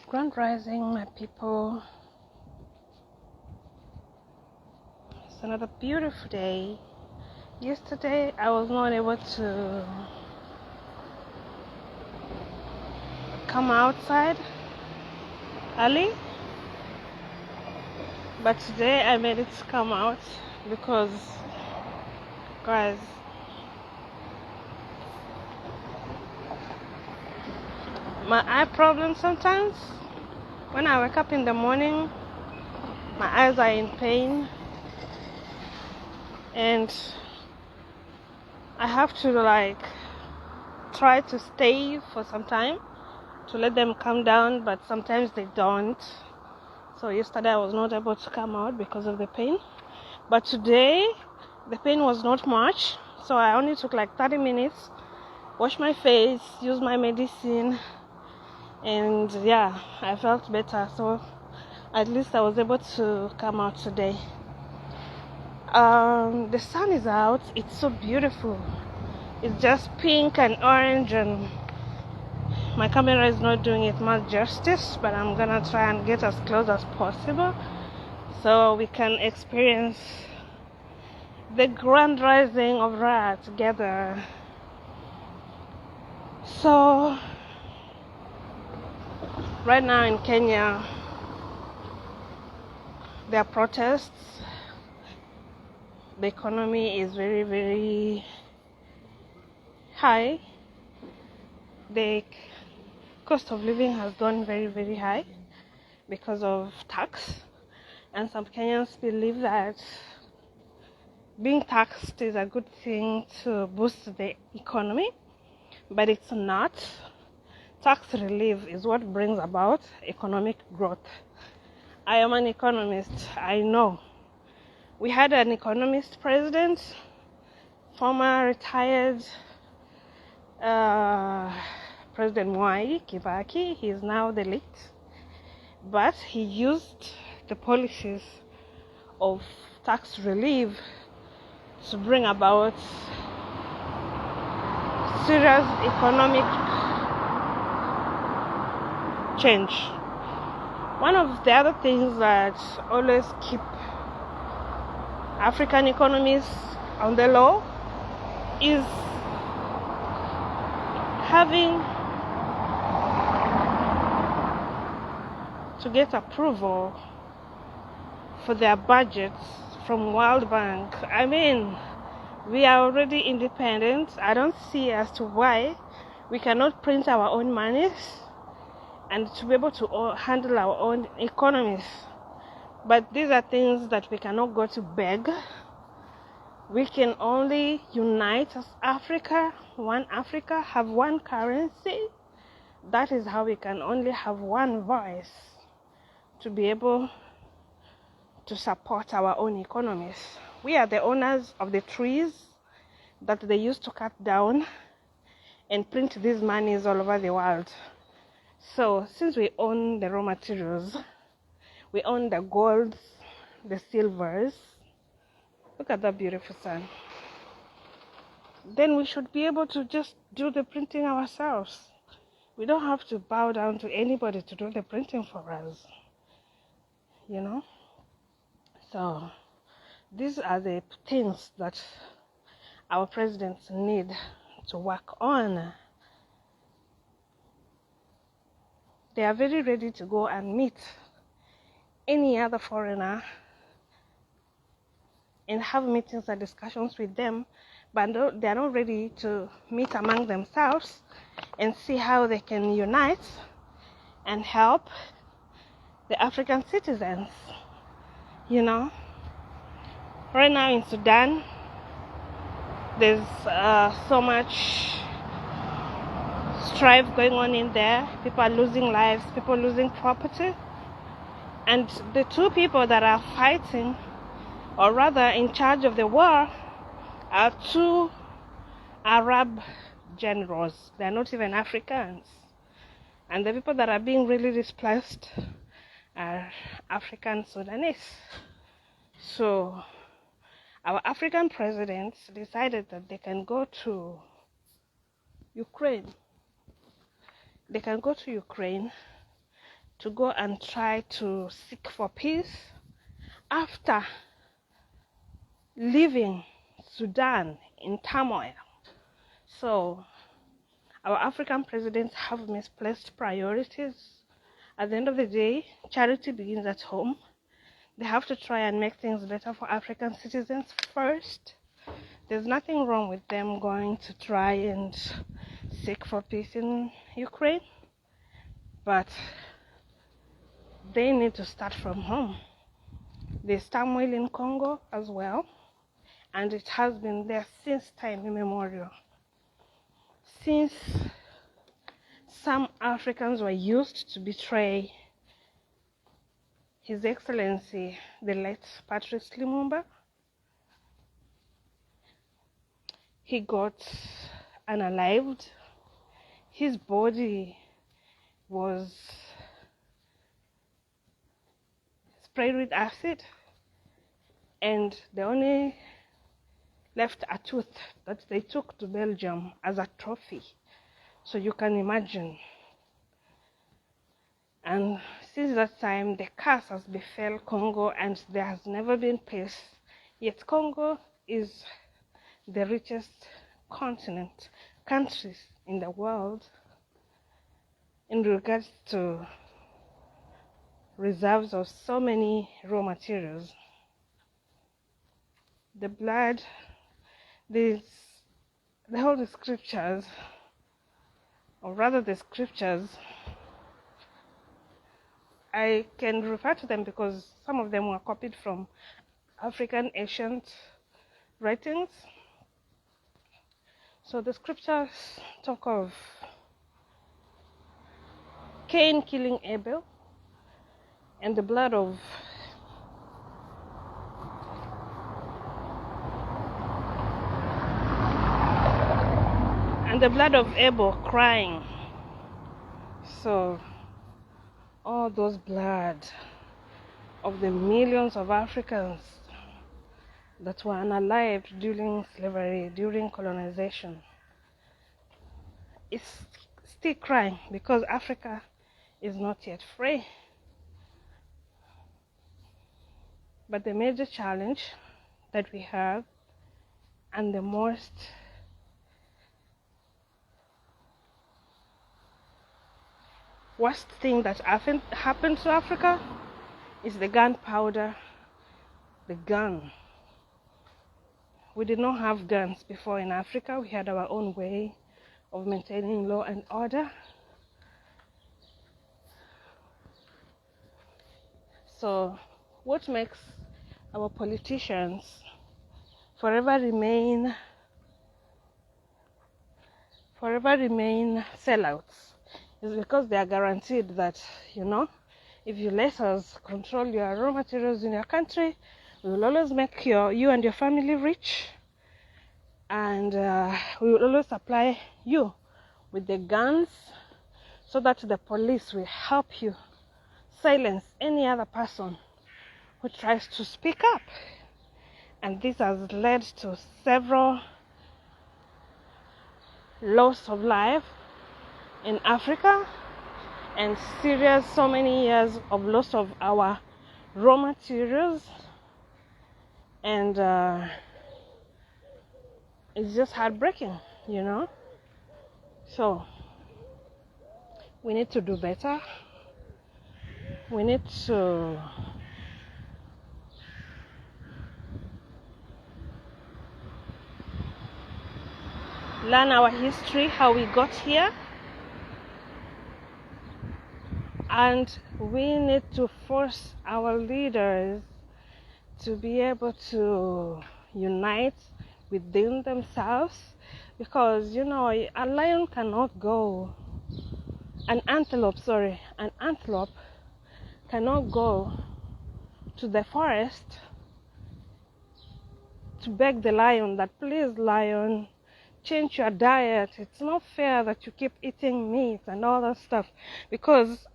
Grand Rising, my people. It's another beautiful day. Yesterday, I was not able to come outside early, but today I made it come out because, guys, my eye problem sometimes. When I wake up in the morning, my eyes are in pain, and I have to try to stay for some time to let them calm down, but sometimes they don't. So yesterday I was not able to come out because of the pain, but today the pain was not much, so I only took like 30 minutes, wash my face, use my medicine, and yeah, I felt better. So at least I was able to come out today. The sun is out. It's so beautiful. It's just pink and orange, and my camera is not doing it much justice, but I'm gonna try and get as close as possible so we can experience the grand rising of Ra together. So right now in Kenya, there are protests. The economy is very, very high. The cost of living has gone very, very high because of tax, and some Kenyans believe that being taxed is a good thing to boost the economy, but it's not. Tax relief is what brings about economic growth. I am an economist. I know. We had an economist president, former retired President Mwai Kibaki. He is now the late, but he used the policies of tax relief to bring about serious economic change. One of the other things that always keep African economies on the low is having to get approval for their budgets from World Bank. I mean, we are already independent. I don't see as to why we cannot print our own monies and to be able to handle our own economies. But these are things that we cannot go to beg. We can only unite as Africa, have one currency. That is how we can only have one voice to be able to support our own economies. We are the owners of the trees that they used to cut down and print these monies all over the world. So since we own the raw materials, we own the golds, the silvers. Look at that beautiful sun. Then we should be able to just do the printing ourselves. We don't have to bow down to anybody to do the printing for us. You know? So these are the things that our presidents need to work on. They are very ready to go and meet any other foreigner and have meetings and discussions with them, but they are not ready to meet among themselves and see how they can unite and help the African citizens. You know, right now in Sudan, there's so much strife going on in there. People are losing lives, people losing property, and the two people that are fighting, or rather in charge of the war, are two Arab generals. They're not even Africans, and the people that are being really displaced are African Sudanese. So our African presidents decided that they can go to Ukraine. They can go to Ukraine to go and try to seek for peace after leaving Sudan in turmoil. So our African presidents have misplaced priorities. At the end of the day, charity begins at home. They have to try and make things better for African citizens first. There's nothing wrong with them going to try and seek for peace in Ukraine, but they need to start from home. There's turmoil in Congo as well, and it has been there since time immemorial. Since some Africans were used to betray His Excellency, the late Patrice Lumumba, he got unalived. His body was sprayed with acid, and they only left a tooth that they took to Belgium as a trophy. So you can imagine. And since that time, the curse has befell Congo, and there has never been peace. Yet Congo is the richest countries in the world in regards to reserves of so many raw materials. The blood, the Holy Scriptures, or rather the scriptures, I can refer to them because some of them were copied from African ancient writings. So the scriptures talk of Cain killing Abel, and the blood of Abel crying. So all those blood of the millions of Africans that were unalived during slavery, during colonization, is still crying because Africa is not yet free. But the major challenge that we have, and the most worst thing that happened to Africa, is the gunpowder, the gun. We did not have guns before in Africa. We had our own way of maintaining law and order. So what makes our politicians forever remain sellouts is because they are guaranteed that, if you let us control your raw materials in your country, we will always make you and your family rich, and we will always supply you with the guns so that the police will help you silence any other person who tries to speak up. And this has led to several loss of life in Africa, and so many years of loss of our raw materials, and it's just heartbreaking, So we need to do better. We need to learn our history, how we got here, and we need to force our leaders to be able to unite within themselves, because a lion cannot go, an antelope cannot go to the forest to beg the lion that, please lion, change your diet. It's not fair that you keep eating meat and all that stuff, because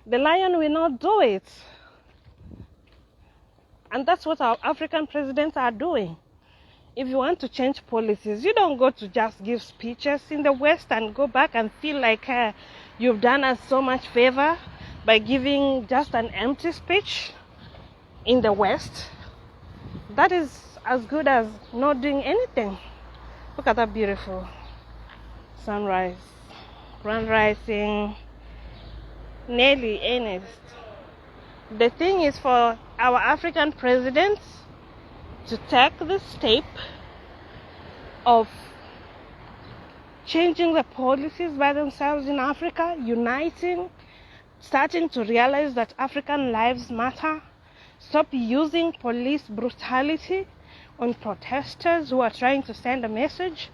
the lion will not do it. And that's what our African presidents are doing. If you want to change policies, you don't go to just give speeches in the West and go back and feel like you've done us so much favor by giving just an empty speech in the West. That is as good as not doing anything. Look at that beautiful sunrise, sun rising, nearly earnest. The thing is for our African presidents to take the step of changing the policies by themselves in Africa, uniting, starting to realize that African lives matter, stop using police brutality on protesters who are trying to send a message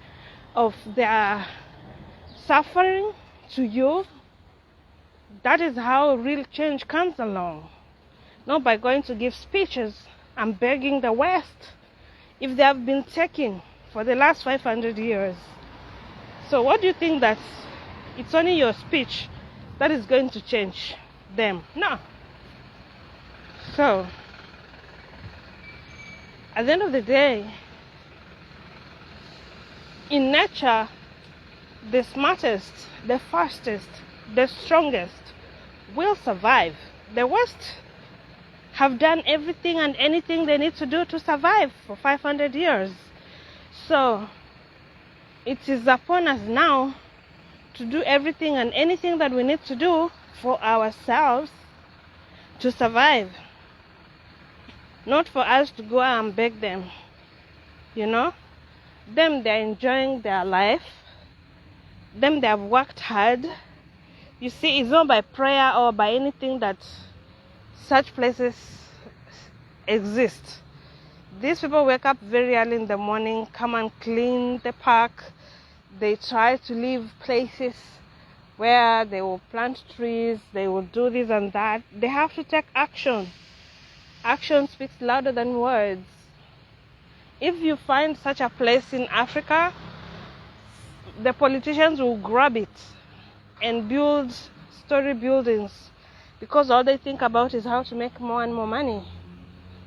of their suffering to you. That is how real change comes along. Not by going to give speeches and begging the West if they have been taking for the last 500 years. So what do you think that it's only your speech that is going to change them? No. So at the end of the day, in nature, the smartest, the fastest, the strongest will survive. The West have done everything and anything they need to do to survive for 500 years. So it is upon us now to do everything and anything that we need to do for ourselves to survive. Not for us to go and beg them. You know? Them, they're enjoying their life. Them, they have worked hard. You see, it's not by prayer or by anything that such places exist. These people wake up very early in the morning, come and clean the park. They try to leave places where they will plant trees, they will do this and that. They have to take action. Action speaks louder than words. If you find such a place in Africa, the politicians will grab it and build story buildings because all they think about is how to make more and more money.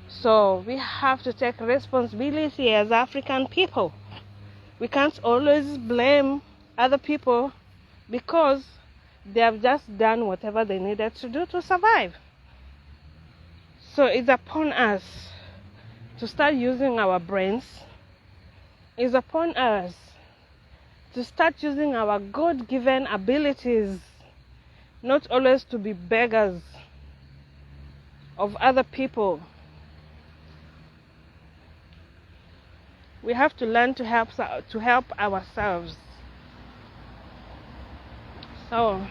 So we have to take responsibility as African people. We can't always blame other people because they have just done whatever they needed to do to survive. So it's upon us to start using our brains. It's upon us to start using our God-given abilities, not always to be beggars of other people. We have to learn to help ourselves. So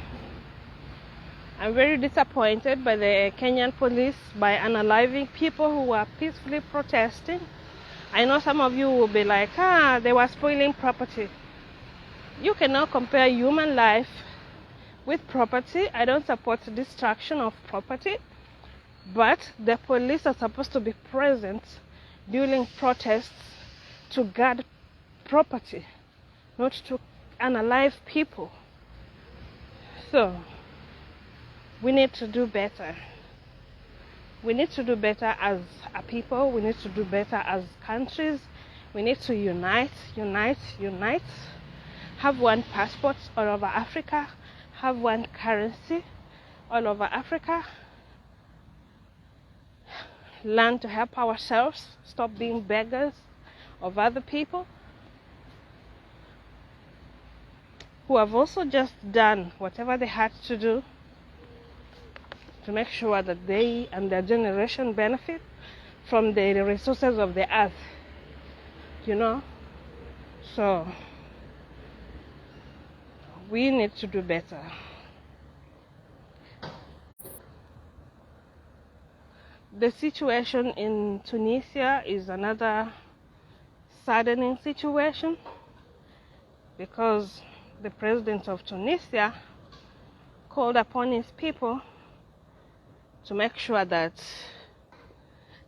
I'm very disappointed by the Kenyan police by unaliving people who were peacefully protesting. I know some of you will be like, they were spoiling property. You cannot compare human life with property. I don't support destruction of property, but the police are supposed to be present during protests to guard property, not to unalive people. So we need to do better. We need to do better as a people. We need to do better as countries. We need to unite. Have one passport all over Africa. Have one currency all over Africa. Learn to help ourselves. Stop being beggars of other people who have also just done whatever they had to do to make sure that they and their generation benefit from the resources of the earth, So we need to do better. The situation in Tunisia is another saddening situation because the president of Tunisia called upon his people to make sure that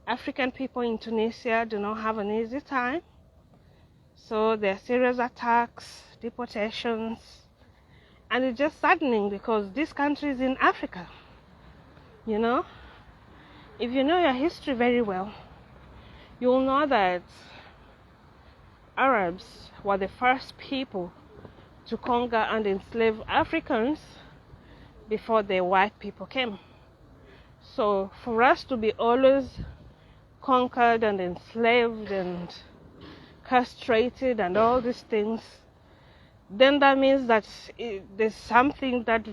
African people in Tunisia do not have an easy time. So there are serious attacks, deportations, and it's just saddening because this country is in Africa. If you know your history very well, you'll know that Arabs were the first people to conquer and enslave Africans before the white people came. So for us to be always conquered and enslaved and castrated and all these things, then that means that there's something that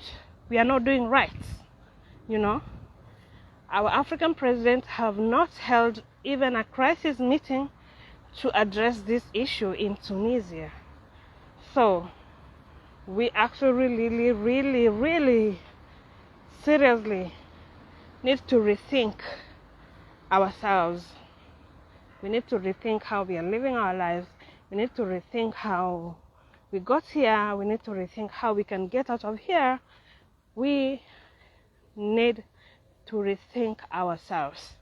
we are not doing right, you know. Our African presidents have not held even a crisis meeting to address this issue in Tunisia. So we actually really seriously need to rethink ourselves. We need to rethink how we are living our lives. We need to rethink how we got here. We need to rethink how we can get out of here. We need to rethink ourselves.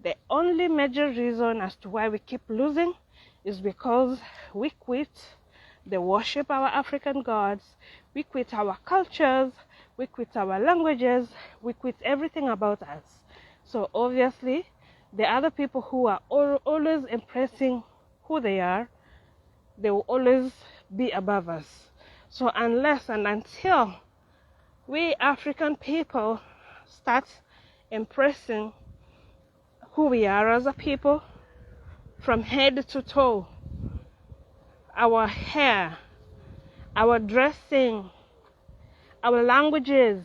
The only major reason as to why we keep losing is because we quit the worship our African gods, we quit our cultures, we quit our languages, we quit everything about us. So obviously, the other people who are always impressing who they are, they will always be above us. So unless and until we African people start impressing who we are as a people from head to toe, our hair, our dressing, our languages,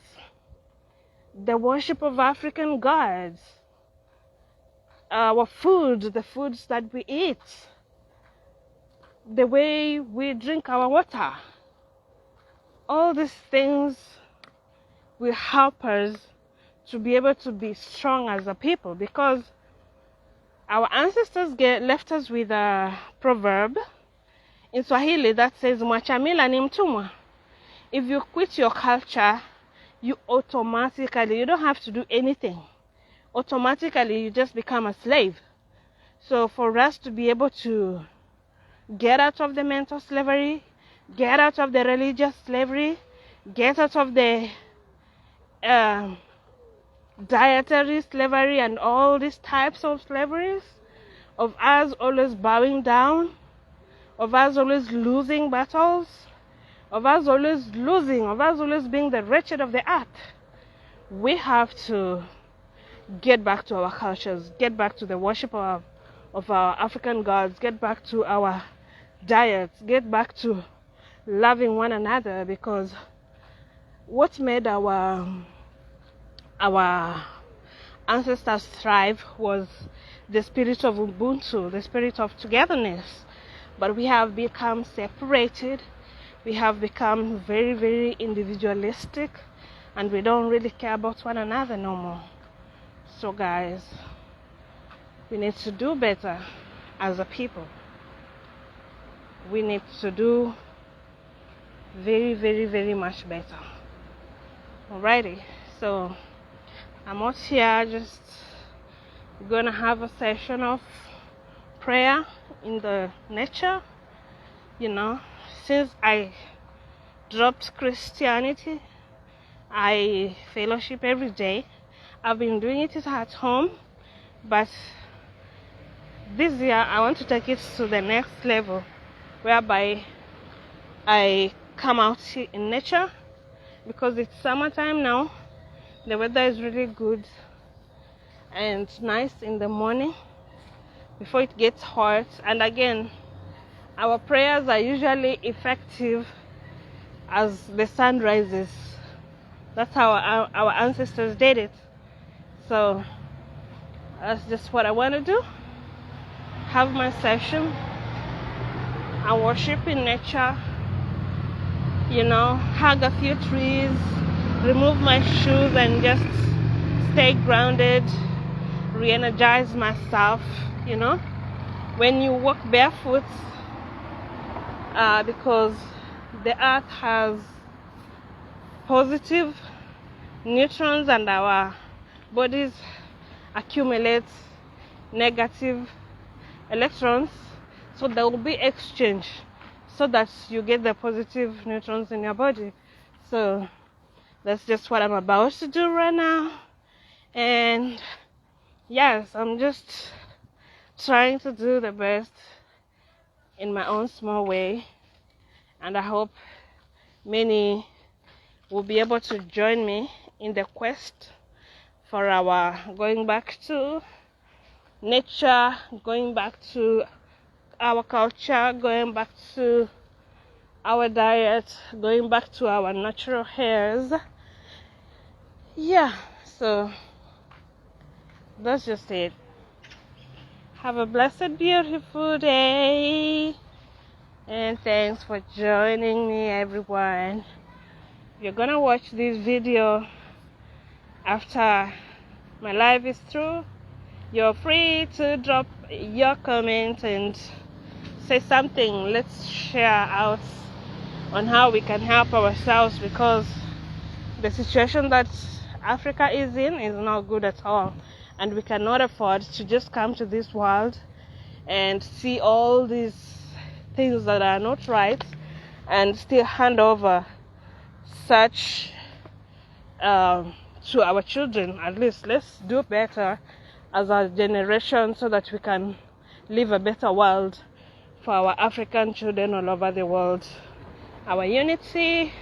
the worship of African gods, our food, the foods that we eat, the way we drink our water, all these things will help us to be able to be strong as a people, because our ancestors left us with a proverb in Swahili that says, "Mwachamila ni mtumwa." If you quit your culture, you don't have to do anything. Automatically, you just become a slave. So for us to be able to get out of the mental slavery, get out of the religious slavery, get out of the dietary slavery and all these types of slaveries, of us always bowing down, of us always losing battles, of us always being the wretched of the earth, we have to get back to our cultures, get back to the worship of our African gods, get back to our diets, get back to loving one another, because what made our ancestors thrive was the spirit of Ubuntu, the spirit of togetherness. But we have become separated, we have become very individualistic, and we don't really care about one another no more. So guys, we need to do better as a people. We need to do very much better. Alrighty, so I'm out here just gonna have a session of prayer in the nature. You know, since I dropped Christianity, I fellowship every day. I've been doing it at home, but this year I want to take it to the next level, whereby I come out in nature, because it's summertime now. The weather is really good and nice in the morning before it gets hot. And again, our prayers are usually effective as the sun rises. That's how our ancestors did it. So that's just what I want to do. Have my session and worship in nature. You know, hug a few trees, remove my shoes and just stay grounded, re-energize myself. You know, when you walk barefoot, because the earth has positive neutrons and our bodies accumulate negative electrons, so there will be exchange so that you get the positive neutrons in your body. So that's just what I'm about to do right now. And yes, I'm just trying to do the best in my own small way, and I hope many will be able to join me in the quest for our going back to nature, going back to our culture, going back to our diet, going back to our natural hairs. Yeah, so that's just it. Have a blessed, beautiful day, and thanks for joining me, everyone. If you're gonna watch this video after my live is through, you're free to drop your comment and say something. Let's share out on how we can help ourselves, because the situation that Africa is in is not good at all, and we cannot afford to just come to this world and see all these things that are not right and still hand over such to our children. At least let's do better as a generation so that we can live a better world for our African children all over the world. Our unity,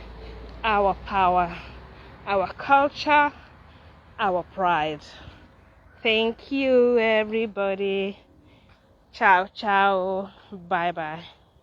our power, our culture, our pride. Thank you, everybody. Ciao, ciao. Bye-bye.